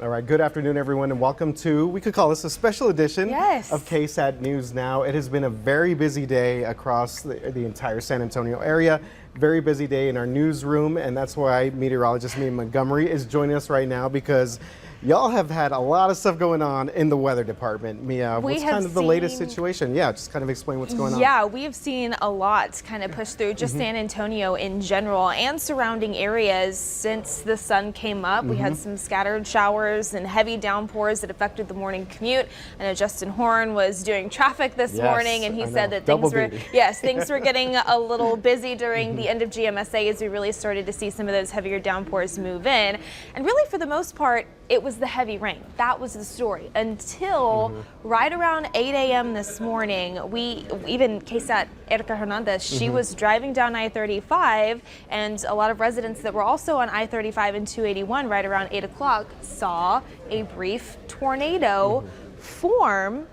All right, good afternoon, everyone, and welcome to, we could call this a special edition of KSAT News Now. It has been a very busy day across the entire San Antonio area. Very busy day in our newsroom, and that's why meteorologist Mia Montgomery is joining us right now, because y'all have had a lot of stuff going on in the weather department. Mia, what's kind of the latest situation? Yeah, just kind of explain what's going on. Yeah, we have seen a lot kind of push through just San Antonio in general and surrounding areas since the sun came up. We had some scattered showers and heavy downpours that affected the morning commute. I know Justin Horn was doing traffic this morning, and he said that things were getting a little busy during the end of GMSA as we really started to see some of those heavier downpours move in. And really, for the most part, it was the heavy rain. That was the story until right around 8 a.m. this morning. Even KSAT Erica Hernandez, she was driving down I-35, and a lot of residents that were also on I-35 and 281 right around 8 o'clock saw a brief tornado form.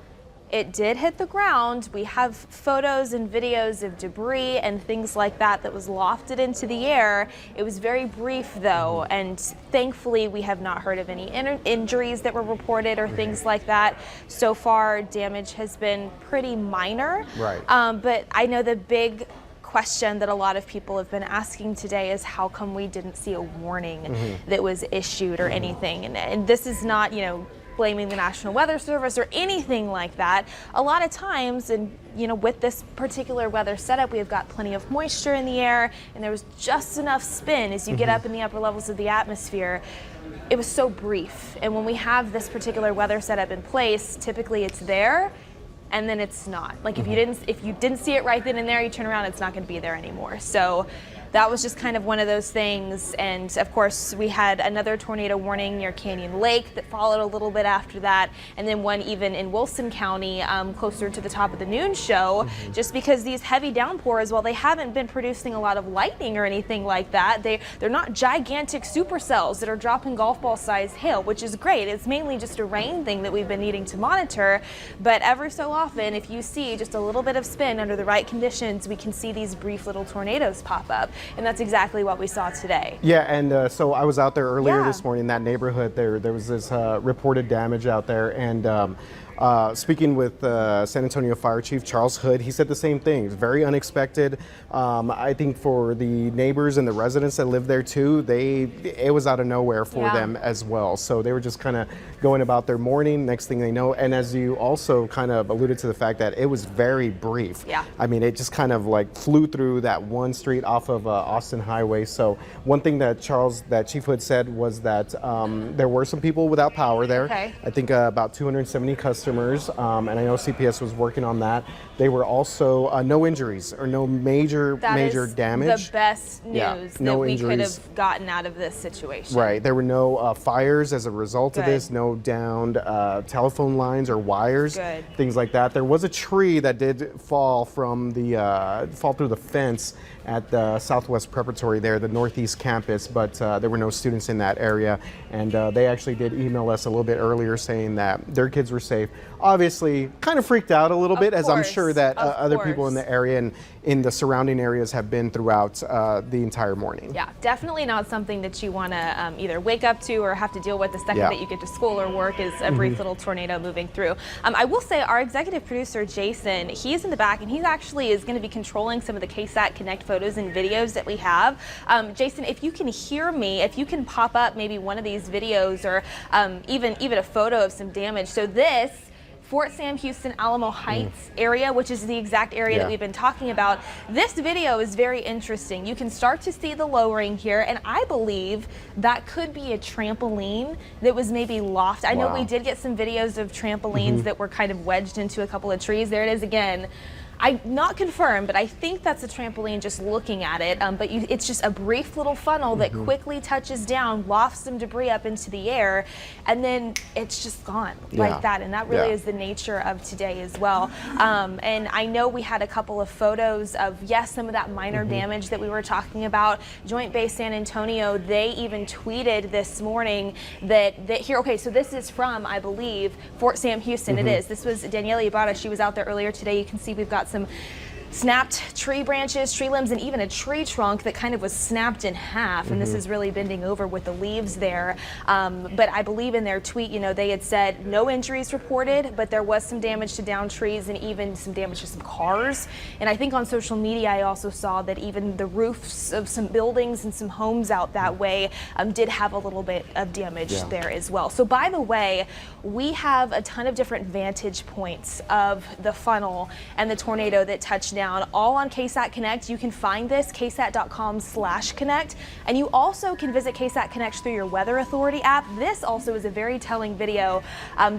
It did hit the ground. We have photos and videos of debris and things like that that was lofted into the air. It was very brief though, and thankfully we have not heard of any injuries that were reported or things like that. So far, damage has been pretty minor. Right. But I know the big question that a lot of people have been asking today is how come we didn't see a warning that was issued or anything? And this is not, blaming the National Weather Service or anything like that. A lot of times, and with this particular weather setup, we've got plenty of moisture in the air, and there was just enough spin as you get up in the upper levels of the atmosphere. It was so brief, and when we have this particular weather setup in place, typically it's there and then it's not. Like if you didn't see it right then and there, you turn around, it's not going to be there anymore. So that was just kind of one of those things. And of course, we had another tornado warning near Canyon Lake that followed a little bit after that. And then one even in Wilson County, closer to the top of the noon show, just because these heavy downpours, while they haven't been producing a lot of lightning or anything like that, they're not gigantic supercells that are dropping golf ball sized hail, which is great. It's mainly just a rain thing that we've been needing to monitor. But every so often, if you see just a little bit of spin under the right conditions, we can see these brief little tornadoes pop up. And that's exactly what we saw today. Yeah, and so I was out there earlier this morning in that neighborhood. There was this reported damage out there, and speaking with San Antonio Fire Chief Charles Hood, he said the same thing. It's very unexpected. I think for the neighbors and the residents that live there too, it was out of nowhere for them as well. So they were just kind of going about their morning. Next thing they know, and as you also kind of alluded to the fact that it was very brief. Yeah. I mean, it just kind of like flew through that one street off of Austin Highway. So one thing that Chief Hood said was that there were some people without power there. Okay. I think about 270 customers, and I know CPS was working on that. They were also no injuries or no major damage. The best news that we could have gotten out of this situation. Right. There were no fires as a result of this. No downed telephone lines or wires. Things like that. There was a tree that did fall from the fall through the fence at the Southwest Preparatory there, the Northeast campus, but there were no students in that area, and they actually did email us a little bit earlier saying that their kids were safe. Obviously, kind of freaked out a little bit, as I'm sure that other people in the area and in the surrounding areas have been throughout the entire morning. Yeah, definitely not something that you want to either wake up to or have to deal with the second that you get to school or work, is a brief little tornado moving through. I will say our executive producer, Jason, he's in the back, and he actually is going to be controlling some of the KSAT Connect photos and videos that we have. Jason, if you can hear me, if you can pop up maybe one of these videos or even a photo of some damage. So this Fort Sam Houston Alamo Heights area, which is the exact area that we've been talking about. This video is very interesting. You can start to see the lowering here, and I believe that could be a trampoline that was maybe loft. I know we did get some videos of trampolines that were kind of wedged into a couple of trees. There it is again. I'm not confirmed, but I think that's a trampoline just looking at it. But it's just a brief little funnel that quickly touches down, lofts some debris up into the air, and then it's just gone like that. And that really is the nature of today as well. And I know we had a couple of photos of, some of that minor damage that we were talking about. Joint Base San Antonio, they even tweeted this morning that here, okay, so this is from, I believe, Fort Sam Houston. It is. This was Daniela Ibarra. She was out there earlier today. You can see we've got some snapped tree branches, tree limbs, and even a tree trunk that kind of was snapped in half. And this is really bending over with the leaves there. But I believe in their tweet, they had said no injuries reported, but there was some damage to downed trees and even some damage to some cars. And I think on social media, I also saw that even the roofs of some buildings and some homes out that way did have a little bit of damage there as well. So by the way, we have a ton of different vantage points of the funnel and the tornado that touched down, all on KSAT Connect. You can find this, ksat.com/connect. And you also can visit KSAT Connect through your Weather Authority app. This also is a very telling video.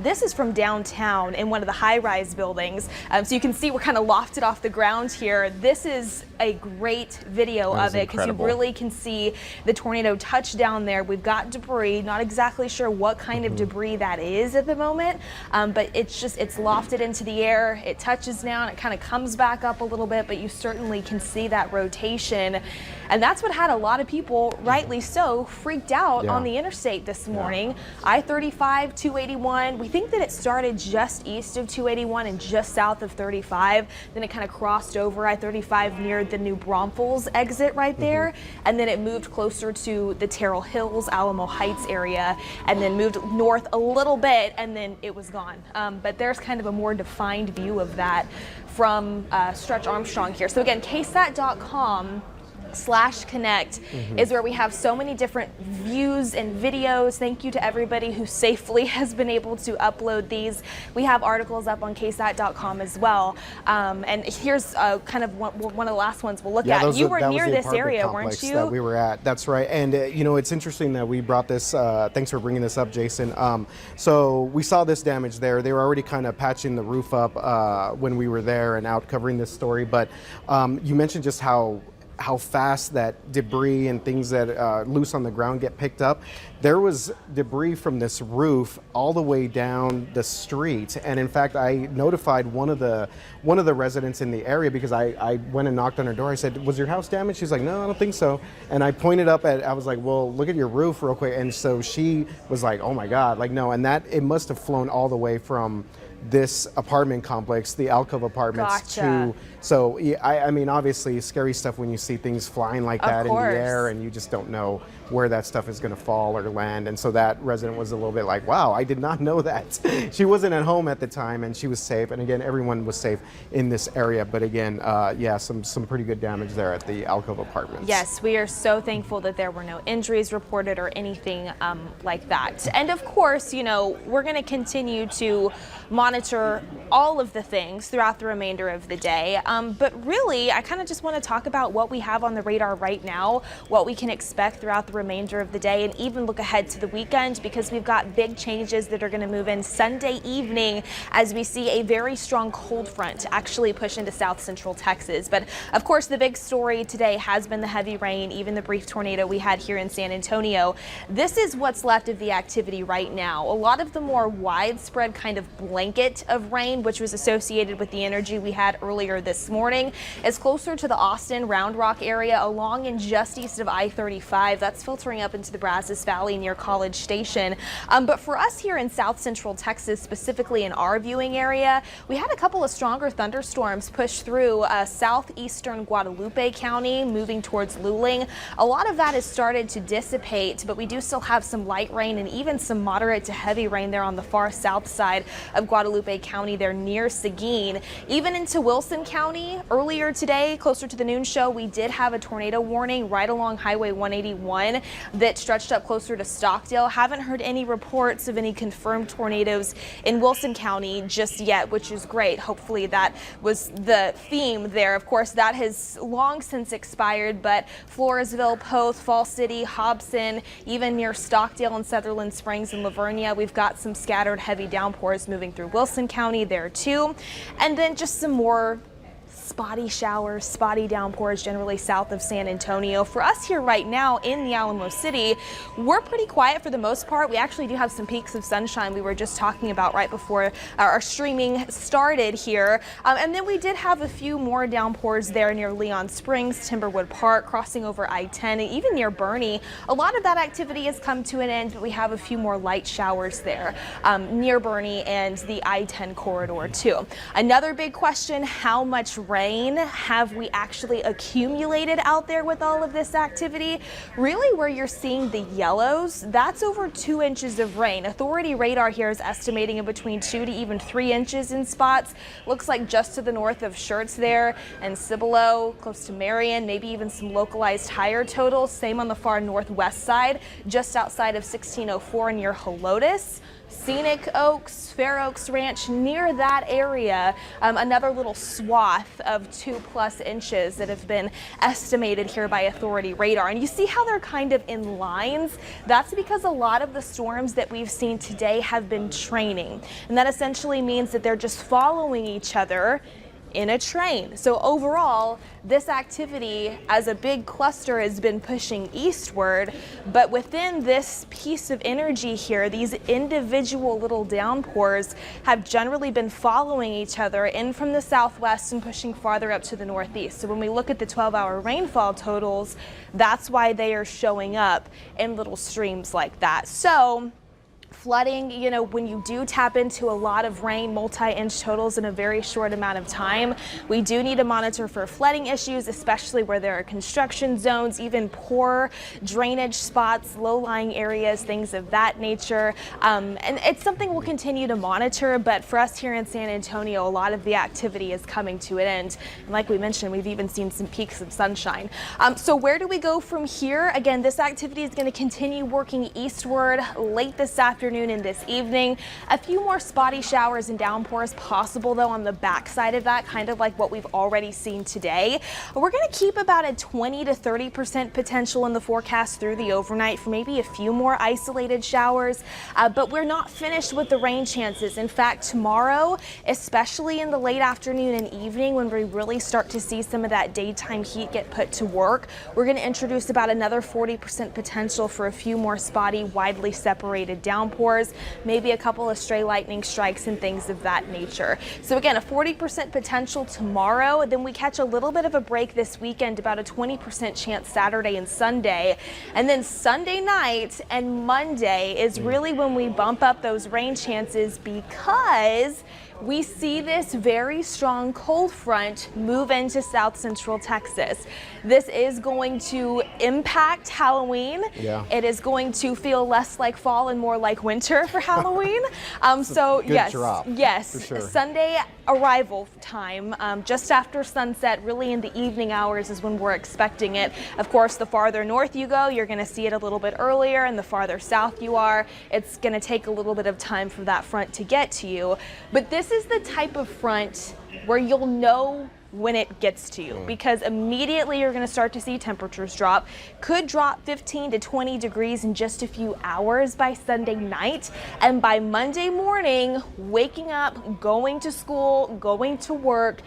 This is from downtown in one of the high-rise buildings. So you can see we're kind of lofted off the ground here. This is a great video of it because you really can see the tornado touch down there. We've got debris, not exactly sure what kind of debris that is at the moment, but it's lofted into the air. It touches down, it kind of comes back up a little bit, but you certainly can see that rotation. And that's what had a lot of people, rightly so, freaked out on the interstate this morning. I-35, 281, we think that it started just east of 281 and just south of 35. Then it kind of crossed over I-35 near the New Braunfels exit right there. And then it moved closer to the Terrell Hills, Alamo Heights area, and then moved north a little bit, and then it was gone. But there's kind of a more defined view of that from Stretch Armstrong here. So again, ksat.com/connect is where we have so many different views and videos. Thank you to everybody who safely has been able to upload these. We have articles up on ksat.com as well. And here's kind of one of the last ones we'll look at. You were near this area, weren't you? That we were at. That's right. And it's interesting that we brought this. Thanks for bringing this up, Jason. So we saw this damage there. They were already kind of patching the roof up when we were there and out covering this story. But you mentioned just how fast that debris and things that loose on the ground get picked up. There was debris from this roof all the way down the street, and in fact, I notified one of the residents in the area because I went and knocked on her door. I said, "Was your house damaged?" She's like, "No, I don't think so." And I pointed up at, I was like, "Well, look at your roof real quick." And so she was like, "Oh my God!" Like, no, and that it must have flown all the way from this apartment complex, the Alcove Apartments, to. So I mean, obviously, scary stuff when you see things flying like that in the air, and you just don't know where that stuff is going to fall or land. And so that resident was a little bit like, "Wow, I did not know that." She wasn't at home at the time, and she was safe. And again, everyone was safe in this area. But again, some pretty good damage there at the Alcove Apartments. Yes, we are so thankful that there were no injuries reported or anything like that. And of course, we're going to continue to monitor all of the things throughout the remainder of the day. But really, I kind of just want to talk about what we have on the radar right now, what we can expect throughout the remainder of the day, and even look ahead to the weekend, because we've got big changes that are going to move in Sunday evening as we see a very strong cold front actually push into south central Texas. But of course, the big story today has been the heavy rain, even the brief tornado we had here in San Antonio. This is what's left of the activity right now. A lot of the more widespread kind of blanket of rain, which was associated with the energy we had earlier this morning, is closer to the Austin Round Rock area along and just east of I-35. That's filtering up into the Brazos Valley near College Station. But for us here in south central Texas, specifically in our viewing area, we had a couple of stronger thunderstorms push through southeastern Guadalupe County, moving towards Luling. A lot of that has started to dissipate, but we do still have some light rain and even some moderate to heavy rain there on the far south side of Guadalupe County there near Seguin. Even into Wilson County earlier today, closer to the noon show, we did have a tornado warning right along Highway 181 that stretched up closer to Stockdale. Haven't heard any reports of any confirmed tornadoes in Wilson County just yet, which is great. Hopefully that was the theme there. Of course, that has long since expired, but Floresville, Poth, Fall City, Hobson, even near Stockdale and Sutherland Springs and Lavernia, we've got some scattered heavy downpours moving through Wilson County there too. And then just some more spotty showers, spotty downpours generally south of San Antonio. For us here right now in the Alamo City, we're pretty quiet for the most part. We actually do have some peaks of sunshine we were just talking about right before our streaming started here. And then we did have a few more downpours there near Leon Springs, Timberwood Park, crossing over I-10, and even near Bernie. A lot of that activity has come to an end, but we have a few more light showers there near Bernie and the I-10 corridor too. Another big question, how much rain have we actually accumulated out there with all of this activity? Really, where you're seeing the yellows, that's over 2 inches of rain. Authority radar here is estimating in between 2 to even 3 inches in spots. Looks like just to the north of Schertz there and Cibolo, close to Marion, maybe even some localized higher totals. Same on the far northwest side, just outside of 1604 near Helotes. Scenic Oaks, Fair Oaks Ranch, near that area, another little swath of 2+ inches that have been estimated here by Authority radar. And you see how they're kind of in lines? That's because a lot of the storms that we've seen today have been training. And that essentially means that they're just following each other in a train. So overall, this activity as a big cluster has been pushing eastward, but within this piece of energy here, these individual little downpours have generally been following each other in from the southwest and pushing farther up to the northeast. So when we look at the 12-hour rainfall totals, that's why they are showing up in little streams like that. So flooding, you know, when you do tap into a lot of rain, multi-inch totals in a very short amount of time, we do need to monitor for flooding issues, especially where there are construction zones, even poor drainage spots, low-lying areas, things of that nature. And it's something we'll continue to monitor, but for us here in San Antonio, a lot of the activity is coming to an end. And like we mentioned, we've even seen some peaks of sunshine. So where do we go from here? Again, this activity is going to continue working eastward late this afternoon and this evening. A few more spotty showers and downpours possible though on the backside of that, kind of like what we've already seen today. We're going to keep about a 20 to 30% potential in the forecast through the overnight for maybe a few more isolated showers, but we're not finished with the rain chances. In fact, tomorrow, especially in the late afternoon and evening when we really start to see some of that daytime heat get put to work, we're going to introduce about another 40% potential for a few more spotty, widely separated downpours, maybe a couple of stray lightning strikes and things of that nature. So again, a 40% potential tomorrow. Then we catch a little bit of a break this weekend, about a 20% chance Saturday and Sunday. And then Sunday night and Monday is really when we bump up those rain chances, because we see this very strong cold front move into south central Texas. This is going to impact Halloween. Yeah. It is going to feel less like fall and more like winter for Halloween. So yes, drop, yes, for sure. Sunday arrival time, just after sunset, really in the evening hours is when we're expecting it. Of course, the farther north you go, you're going to see it a little bit earlier, and the farther south you are, it's going to take a little bit of time for that front to get to you. But this is the type of front where you'll know when it gets to you, because immediately you're going to start to see temperatures drop. Could drop 15 to 20 degrees in just a few hours by Sunday night, and by Monday morning, waking up, going to school, going to work,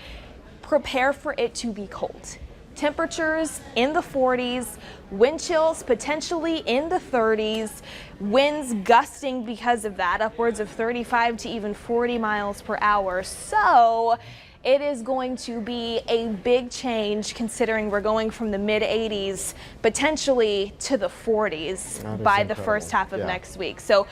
prepare for it to be cold. Temperatures in the 40s, wind chills potentially in the 30s, winds gusting because of that, upwards of 35 to even 40 miles per hour. So it is going to be a big change, considering we're going from the mid 80s potentially to the 40s by the first half of next week. So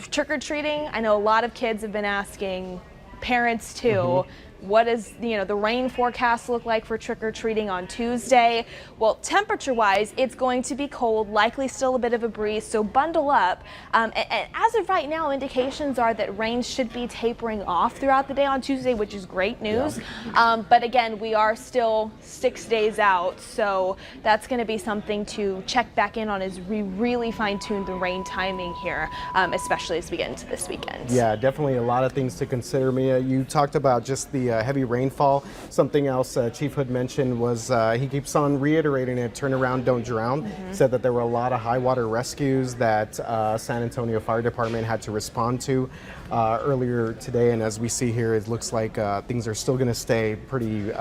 trick-or-treating, I know a lot of kids have been asking, parents too, what does the rain forecast look like for trick-or-treating on Tuesday? Well, temperature-wise, it's going to be cold, likely still a bit of a breeze, so bundle up. And as of right now, indications are that rain should be tapering off throughout the day on Tuesday, which is great news. But again, we are still 6 days out, so that's going to be something to check back in on as we really fine-tune the rain timing here, especially as we get into this weekend. Yeah, definitely a lot of things to consider, Mia. You talked about just the heavy rainfall. Something else Chief Hood mentioned was he keeps on reiterating it, turn around, don't drown. Said that there were a lot of high water rescues that San Antonio Fire Department had to respond to earlier today, and as we see here, it looks like things are still going to stay pretty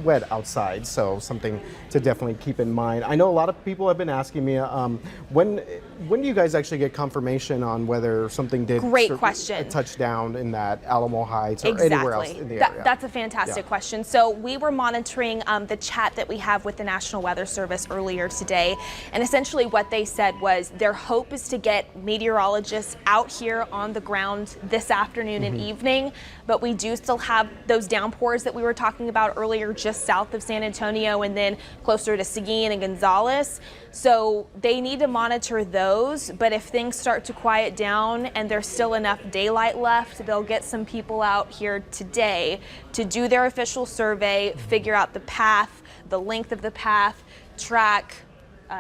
wet outside, so something to definitely keep in mind. I know a lot of people have been asking me when do you guys actually get confirmation on whether something did touch down in that Alamo Heights or anywhere else in the area? That's a fantastic question. So we were monitoring the chat that we have with the National Weather Service earlier today, and essentially what they said was their hope is to get meteorologists out here on the ground this afternoon and evening, but we do still have those downpours that we were talking about earlier just south of San Antonio and then closer to Seguin and Gonzales. So they need to monitor those, but if things start to quiet down and there's still enough daylight left, they'll get some people out here today to do their official survey, figure out the path, the length of the path, track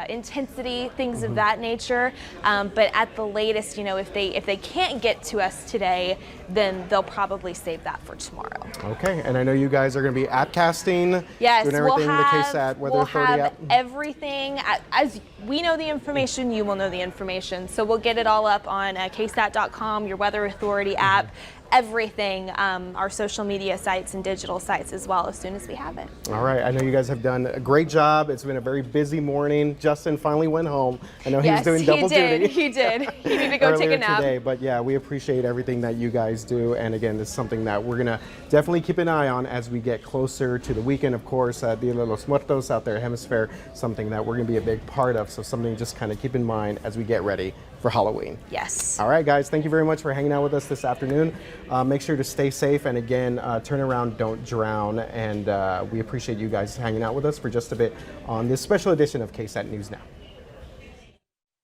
intensity, things of that nature. But at the latest, you know, if they can't get to us today, then they'll probably save that for tomorrow. Okay, and I know you guys are going to be app casting, yes, doing everything, the KSAT Weather Authority app. Everything. As we know the information, you will know the information. So we'll get it all up on KSAT.com, your Weather Authority app, everything, our social media sites and digital sites as well, as soon as we have it. All right, I know you guys have done a great job. It's been a very busy morning. Justin finally went home. I know he was doing double duty. He did. He needed to go take a nap. Today, but yeah, we appreciate everything that you guys do. And again, it's something that we're gonna definitely keep an eye on as we get closer to the weekend. Of course, Dia de los Muertos out there, Hemisphere, something that we're gonna be a big part of. So something to just kind of keep in mind as we get ready for Halloween. Yes. All right, guys, thank you very much for hanging out with us this afternoon. Make sure to stay safe, and again, turn around, don't drown. And we appreciate you guys hanging out with us for just a bit on this special edition of KSAT News Now.